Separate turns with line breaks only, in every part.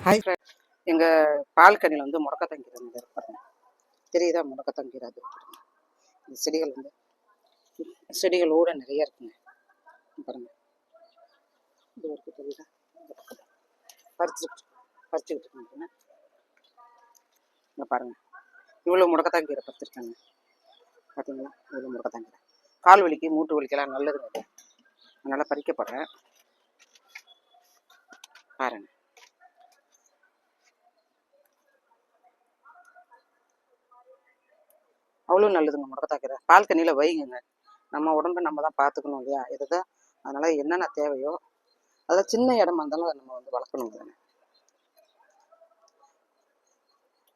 Hi friends, எங்கள் பால்கனியில் வந்து முடக்கத்தங்கீரை பாருங்க. தெரியுதா? முடக்கத்தங்கீரை அது இந்த செடிகள் வந்து செடிகளோட நிறைய இருக்குங்க பாருங்க. இது வரைக்கும் தெரியுதா? பறிச்சுக்கிட்டு இருக்காங்க. இங்கே பாருங்க, இவ்வளோ முடக்கத்தங்கீரை பறிச்சிருக்காங்க. பார்த்தீங்களா? இவ்வளோ முடக்கத்தங்கீரை கால் வலிக்கு மூட்டு வலிக்கெல்லாம் நல்லதுங்க. அதனால் பறிக்கப்படுறேன் பாருங்க. அவ்வளோ நல்லதுங்க முடக்கத்தாக்கீரை. பால்கனியில் வைங்க. நம்ம உடம்பை நம்ம தான் பார்த்துக்கணும் இல்லையா? இதுதான். அதனால் என்னென்ன தேவையோ அதெல்லாம் சின்ன இடமா இருந்தாலும் அதை நம்ம வந்து வளர்க்கணும் தானே.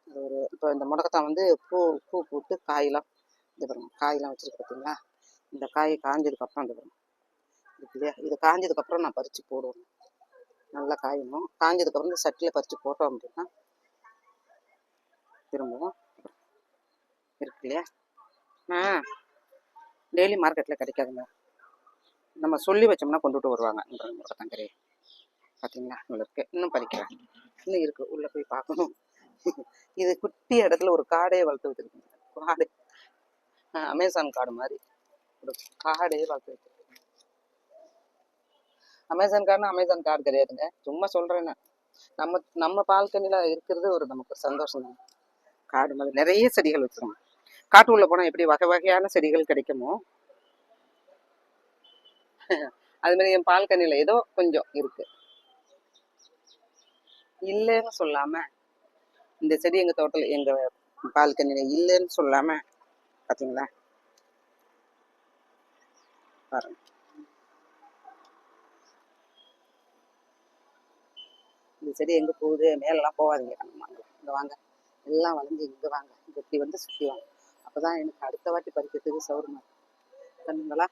ஒரு இப்போ இந்த முடக்கத்தான் வந்து பூ போட்டு காயெல்லாம் இது பாருங்க, காயெல்லாம் வச்சுருக்கு பார்த்தீங்களா? இந்த காய் காஞ்சதுக்கப்புறம் இந்த பாருங்க இருக்கு இல்லையா? இது காஞ்சதுக்கப்புறம் நான் பறித்து போடுவேன். நல்லா காயணும். காஞ்சதுக்கப்புறம் இந்த சட்டியில் பறித்து போட்டோம் அப்படின்னா திரும்பவும் இருக்கு இல்லையா? டெய்லி மார்க்கெட்டில் கிடைக்காதுங்க. நம்ம சொல்லி வச்சோம்னா கொண்டுட்டு வருவாங்க. முடக்கத்தாங்கரை பார்த்தீங்களா? இவ்வளோ இருக்கு. இன்னும் பறிக்கிறேன். இன்னும் இருக்குது, உள்ளே போய் பார்க்கணும். இது குட்டி இடத்துல ஒரு காடே வளர்த்து வச்சுருக்கேன். காடு அமேசான் காடு மாதிரி ஒரு காடே வளர்த்து வச்சுருக்கேன். அமேசான் காடுனா அமேசான் காடு கிடையாதுங்க, சும்மா சொல்கிறேன்னு. நம்ம பால்கனியில் இருக்கிறது ஒரு நமக்கு சந்தோஷம் தான். காடு மாதிரி நிறைய செடிகள் வச்சுருக்கோம். காட்டு உள்ள போனால் எப்படி வகை வகையான செடிகள் கிடைக்குமோ அது மாதிரி என் பால்கனியில் ஏதோ கொஞ்சம் இருக்கு. இல்லைன்னு சொல்லாம இந்த செடி எங்க தோட்டத்தில் எங்க பால்கனியில இல்லைன்னு சொல்லாம பாத்தீங்களா? பாருங்க, இந்த செடி எங்க போகுது? மேலெல்லாம் போகாதீங்க. இங்க வாங்க, எல்லாம் வளைஞ்சு இங்க வாங்க, இப்படி வந்து சுற்றி வாங்க. அப்பதான் எனக்கு அடுத்த வாட்டி பறிக்கிறதுக்கு சௌரியமா கண்ணுங்களா.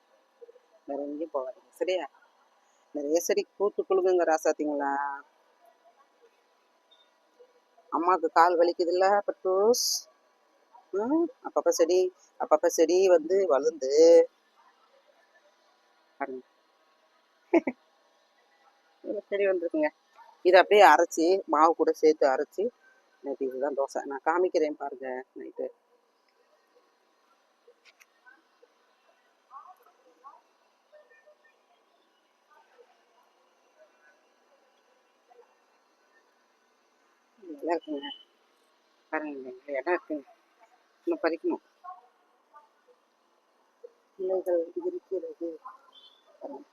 வேற எங்கேயும் போகாதீங்க சரியா? நிறைய செடி பூத்து குழுங்குங்க ராசாத்தீங்களா. அம்மாவுக்கு கால் வலிக்குது இல்ல பட்டூஸ்? அப்பப்ப செடி வந்து வளர்ந்து செடி வந்துருக்குங்க. இதை அப்படியே அரைச்சி மாவு கூட சேர்த்து அரைச்சி நைட்டு இதுதான் தோசை. நான் காமிக்கிறேன் பாருங்க. நைட்டு நல்லா இருக்குங்க பாருங்க. இடம் இருக்குங்க, இன்னும் பறிக்கணும். பிள்ளைகள் இருக்கிறது பாருங்க.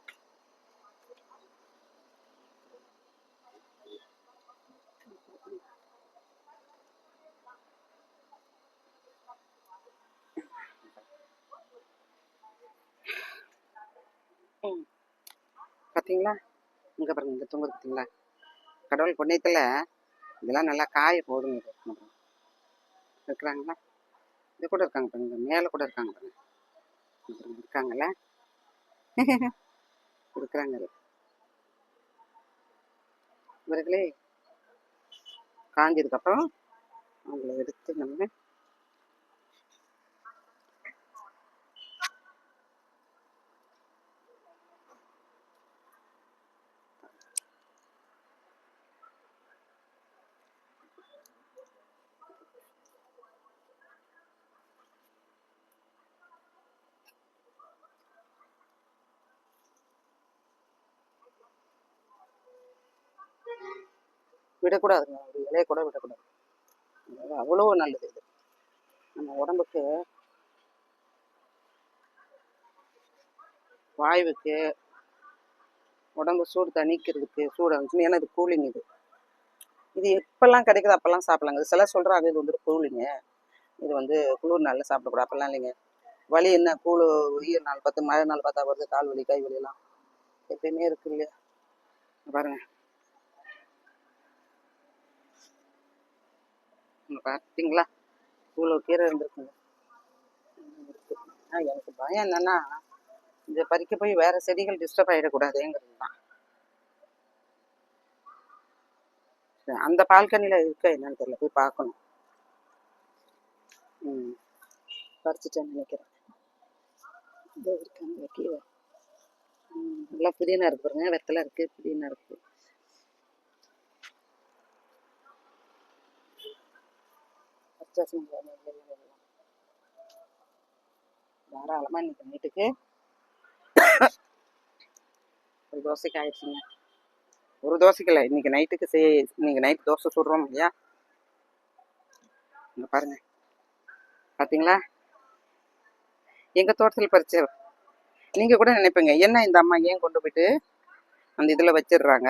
பார்த்தீங்களா? இங்கே பாருங்க, இங்கே தூங்குது பார்த்தீங்களா? கடவுள் புண்ணியத்தில் இதெல்லாம் நல்லா காய போடுங்க. இருக்கிறாங்களா? இது கூட இருக்காங்க பாருங்க, மேலே கூட இருக்காங்க பாருங்க. இருக்காங்கல்ல இருக்கிறாங்க இவர்களே. காஞ்சதுக்கப்புறம் அவங்கள எடுத்து நம்ம விடக்கூடாதுங்க. ஒரு இலையை கூட விடக்கூடாது. அவ்வளோ நல்லது இது நம்ம உடம்புக்கு, வாயுவுக்கு, உடம்பு சூடு தணிக்கிறதுக்கு. சூடு இருந்துச்சுன்னு, ஏன்னா இது கூலிங். இது எப்பெல்லாம் கிடைக்குது அப்பெல்லாம் சாப்பிடலாங்க. சிலர் சொல்றாங்க இது வந்து கூலிங்க, இது வந்து குளிர் நாளில் சாப்பிடக்கூடாது. அப்பெல்லாம் இல்லைங்க. வலி என்ன கூழு வெயில் நாள் பார்த்து மழை நாள் பார்த்தா வருது கால் வலி கை வலியெல்லாம் எப்பயுமே இருக்கு இல்லையா? பாருங்க, பார்த்தீங்களா? இவ்வளோ கீரை இருந்திருக்குங்க. எனக்கு பயம் என்னன்னா, இந்த பறிக்க போய் வேற செடிகள் டிஸ்டர்ப் ஆகிடக்கூடாதுங்கிறது தான். அந்த பால்கனியில் இருக்க என்னன்னு தெரியல, போய் பார்க்கணும். பறிச்சுட்டேன்னு நினைக்கிறேன். இதோ இருக்காங்க கீரை. நல்லா புதினா இருக்கு பாருங்க, வெத்தலை இருக்கு, புதினா இருக்கு. தாராளமா இன்னைக்கு நைட்டுக்கு ஒரு தோசைக்கு ஆயிடுச்சுங்க. ஒரு தோசைக்கு இல்லை, இன்னைக்கு நைட்டுக்கு இன்னைக்கு நைட் தோசை சுடுறோம் இல்லையா? இங்க பாருங்க, பாத்தீங்களா? எங்க தோட்டத்தில் பறிச்ச. நீங்க கூட நினைப்பீங்க, என்ன இந்த அம்மா ஏன் கொண்டு போயிட்டு அந்த இதுல வச்சிடுறாங்க,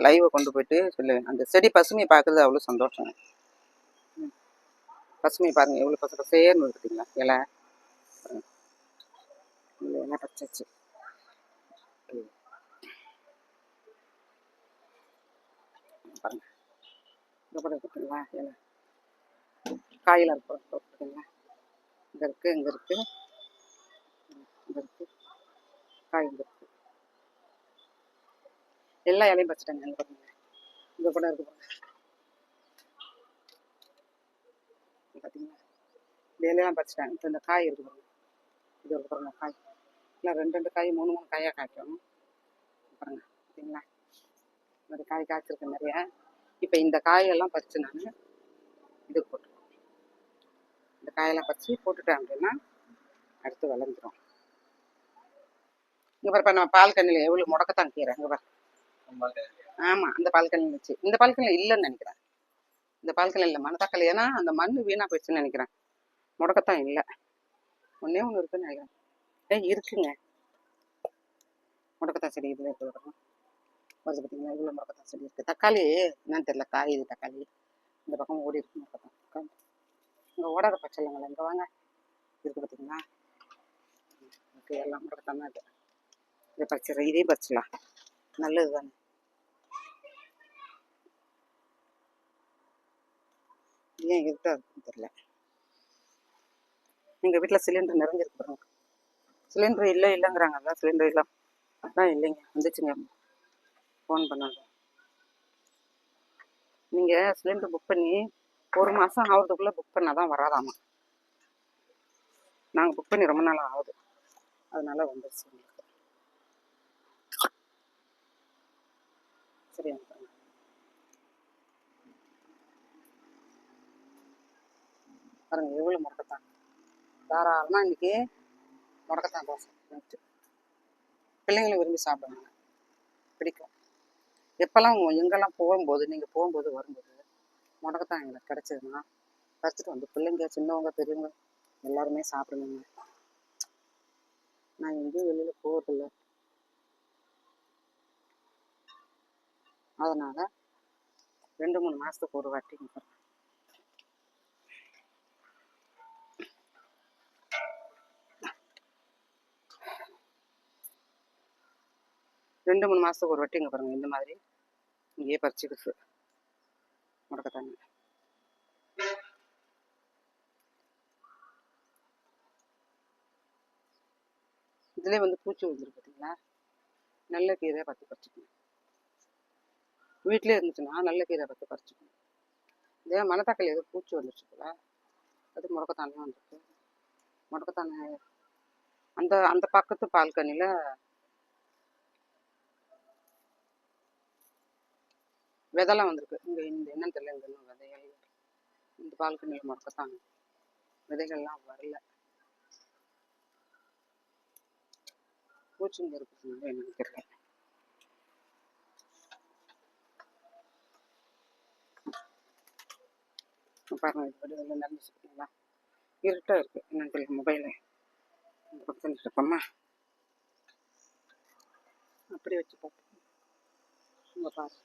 லைவை கொண்டு போயிட்டு சொல்லுவேன். அந்த செடி பசுமையை பார்க்கறது அவ்வளோ சந்தோஷம். பசுமையை பாருங்க, எவ்வளோ பசங்க சேர்ந்து இருக்குதுங்களா இலை. இலை பறிச்சாச்சு. பாருங்க, இங்கே கூட இருக்குங்களா இலை. காயில் இருக்குங்களா? இங்கே இருக்கு, இங்கே இருக்கு, இங்கே இருக்கு, காய் இங்கே இருக்கு. எல்லா இலையும் பறிச்சிட்டாங்க. இங்கே பாருங்க, இங்கே கூட இருக்கு பார்த்தீங்களா? இந்த இலையெல்லாம் பறிச்சிட்டாங்க. இப்போ இந்த காய் இருக்கு பாருங்க, இது இருக்கு பாருங்க காய். இல்லை ரெண்டு காய் 3 காயாக காய்க்கும் பாருங்க. பார்த்தீங்களா? இந்த காய் காய்ச்சிருக்கு நிறைய. இப்போ இந்த காயெல்லாம் பறித்து நான் இது போட்டுருவேன். இந்த காயெல்லாம் பறித்து போட்டுட்டேன் அப்படின்னா அடுத்து வளர்ந்துடும். இங்கே பாருப்பா, நம்ம பால்கனியில் எவ்வளோ முடக்கத்தான் கீரை. இங்கே பாரு. ஆமாம், அந்த பால்கனியில் வச்சு. இந்த பால்கனியில் இல்லைன்னு நினைக்கிறேன். இந்த பால்கனியில் இல்லை, மணத்தக்காளி. ஏன்னா அந்த மண் வீணாக போயிடுச்சுன்னு நினைக்கிறேன். முடக்கத்தான் இல்லை, ஒன்றே ஒன்று இருக்குன்னு நினைக்கிறேன். இருக்குங்க, முடக்கத்தான் செடி இதில் இருக்குது. வருது பார்த்தீங்களா? இவ்வளோ முடக்கத்தான் செடி இருக்குது. தக்காளி என்னன்னு தெரியல, காய் இது தக்காளி. இந்த பக்கம் ஓடி இருக்கு முடக்கத்தான். இங்கே ஓடாத பச்சை இல்லைங்களா, இங்கே வாங்க. இருக்குது பார்த்தீங்களா? ஓகே, எல்லாம் முடக்கத்தான் தான் இது. இதை பறிச்சிடறேன், இதையும் பறிச்சிடலாம், நல்லது தானே. ஏன் இருட்டா இருக்குன்னு தெரியல. எங்கள் வீட்டில் சிலிண்டர் நிறைஞ்சிருக்கு பாருங்க. சிலிண்டர் இல்லைங்கிறாங்க. அதான் சிலிண்டர் இல்லை, அதான் இல்லைங்க, வந்துச்சுங்க. ஃபோன் பண்ணாங்க. நீங்கள் சிலிண்டர் புக் பண்ணி 1 மாதம் ஆகிறதுக்குள்ளே புக் பண்ணால் தான் வராதாமா. நாங்கள் புக் பண்ணி ரொம்ப நாள் ஆகுது, அதனால வந்துருச்சு உங்களுக்கு. சரி, பாருங்க எவ்வளோ முடக்கத்தான். தாராளமாக இன்னைக்கு முடக்கத்தான் தோசை நைட்டு. பிள்ளைங்களும் விரும்பி சாப்பிடுவாங்க, பிடிக்கும். எப்போல்லாம் எங்கெல்லாம் போகும்போது, நீங்கள் போகும்போது வரும்போது முடக்கத்தான் எங்களுக்கு கிடச்சதுன்னா பறிச்சுட்டு வந்து பிள்ளைங்க, சின்னவங்க, பெரியவங்க எல்லாருமே சாப்பிடுங்க. நான் எங்கேயும் வெளியில் போகிறதில்ல, அதனால் 2-3 மாதத்துக்கு ஒரு வாட்டி 2-3 மாதத்துக்கு ஒரு வாட்டி இங்கே பாருங்கள், இந்த மாதிரி இங்கேயே பறிச்சுக்கிட்டு முடக்கத்தாங்க. இதுலேயே வந்து பூச்சி வந்துருக்கு பார்த்தீங்களா? நல்ல கீரை பார்த்து பறிச்சுக்கணும். வீட்டிலே இருந்துச்சுன்னா நல்ல கீரை பார்த்து பறிச்சுக்கணும். இதே மணத்தக்காளி எதுவும் பூச்சி வந்துருச்சு போல, அது முடக்கத்தானே வந்துருக்கு. முடக்கத்தானே அந்த அந்த பக்கத்து பால்கனியில் விதைலாம் வந்திருக்கு. இங்கே இந்த என்னன்னு தெரியல, இங்கே இன்னும் விதைகள். இந்த பால்கனியில் முடக்கத்தான் விதைகள்லாம் வரல. பூச்சிங்க இருக்குதுங்க என்னன்னு தெரியல. பாருங்க, இது வடிவில் நடந்துச்சு பார்த்தீங்களா? இருட்டாக இருக்குது என்னன்னு தெரியல. மொபைலு பக்கத்தில் இருப்போம்மா, அப்படி வச்சு பார்ப்போம். இங்கே பாருங்க,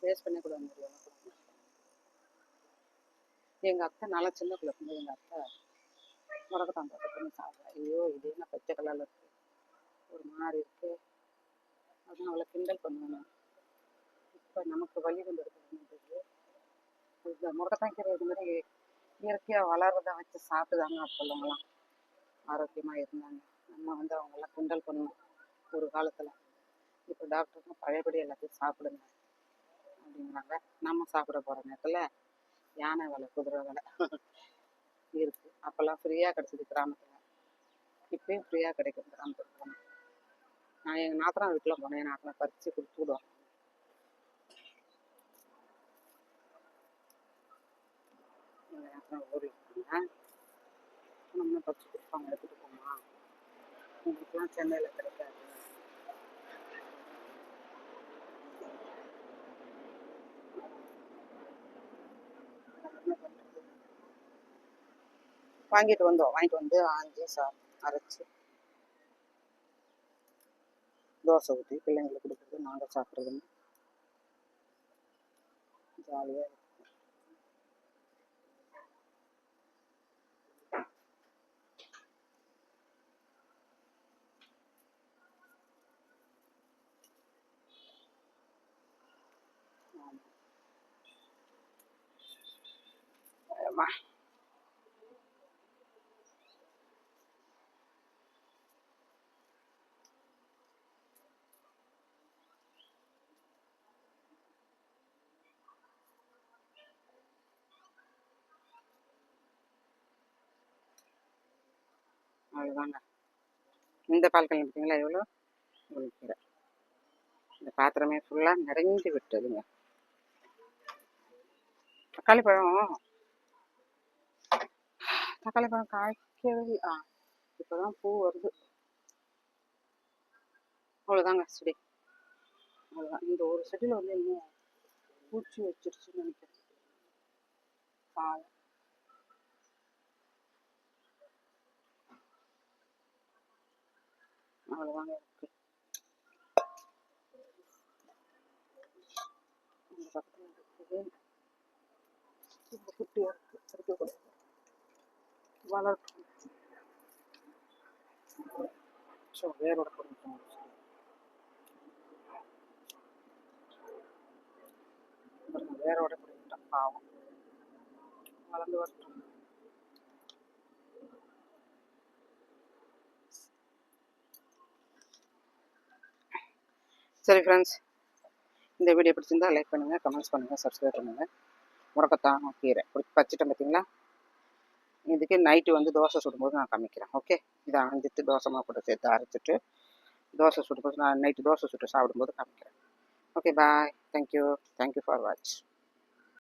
வேஸ்ட் பண்ணக்கூடாது. எங்கள் அத்தை நல்லா சின்ன பிள்ளை இருக்கும்போது எங்கள் அத்தை முடக்கத்தான் பார்த்து பண்ணி சாப்பிட்றேன். ஐயோ இது என்ன பச்சை கலரில் இருக்குது, ஒரு மாதிரி இருக்குது, அதான் அவளை கிண்டல் பண்ணுவேன். இப்போ நமக்கு வலி வந்து இருக்குது. இந்த முடக்கத்தான் கீரை இது மாதிரி இயற்கையாக வளர்றதை வச்சு சாப்பிட்டுதாங்க அப்போல்லவங்களாம் ஆரோக்கியமாக இருந்தாங்க. நம்ம வந்து அவங்கெல்லாம் கிண்டல் பண்ணுவோம் ஒரு காலத்தில். இப்போ டாக்டர்லாம் பழையபடி எல்லாத்தையும் சாப்பிடுங்க அப்படிங்கிறாங்க. நம்ம சாப்பிட போகிற நேரத்தில் யானை விலை, குதிரை விலை இருக்குது. அப்போல்லாம் ஃப்ரீயாக கிடச்சிது கிராமத்தில், இப்போயும் ஃப்ரீயாக கிடைக்கும் கிராமத்தில். நான் எங்கள் நாத்தனா வீட்டில் போனேன், என் நாத்தனா பறித்து கொடுத்து விடுவோம். எங்கள் நாத்தனா ஊரில் இருக்காங்க, நம்ம பறித்து கொடுப்பாங்க, எடுத்துகிட்டு போமா. உங்களுக்குலாம் சென்னையில் கிடைக்காது. வாங்கிட்டு வந்து ஆஞ்சி அரைச்சி தோசை ஊற்றி பிள்ளைங்களுக்கு கொடுக்குறது, நாங்கள் சாப்பிட்றதுன்னு ஜாலியாக இருக்கும். ஆமாம், அவ்வளோதாங்க. இந்த பால்கனி பார்த்தீங்களா எவ்வளோ ஒழிக்கிற, இந்த பாத்திரமே ஃபுல்லாக நிறைஞ்சு விட்டதுங்க. தக்காளி பழம் காய்க்கவே இப்போதான் பூ வருது. அவ்வளோதாங்க செடி, அவ்வளோதான். இந்த ஒரு செடியில் வந்து இன்னும் பூச்சி வச்சிருச்சுன்னு நினைக்கிறேன். அவ்வளோதாங்க இருக்கு. இந்த பக்கத்தில் இருக்குது, ரொம்ப குட்டியாக இருக்குது, இருக்கக்கூடாது, வளர்க்கும். ஸோ வேரோட போட்டுட்டோம், வேரோட போட்டுட்டோம், பாவம் வளர்ந்து வரட்டும். சரி ஃப்ரெண்ட்ஸ், இந்த வீடியோ பிடிச்சிருந்தா லைக் பண்ணுங்கள், கமெண்ட்ஸ் பண்ணுங்கள், சப்ஸ்கிரைப் பண்ணுங்கள். முடக்கத்தான் கீரை பச்சிட்டேன் பார்த்தீங்களா. இதுக்கு நைட்டு வந்து தோசை சுடும்போது நான் காமிக்கிறேன். ஓகே, இதை அரைஞ்சிட்டு தோசை மாவு கூட சேர்த்து அரைச்சிட்டு தோசை சுடும்போது, நான் நைட்டு தோசை சுட்டு சாப்பிடும்போது காமிக்கிறேன். Okay, bye. Thank you for watch.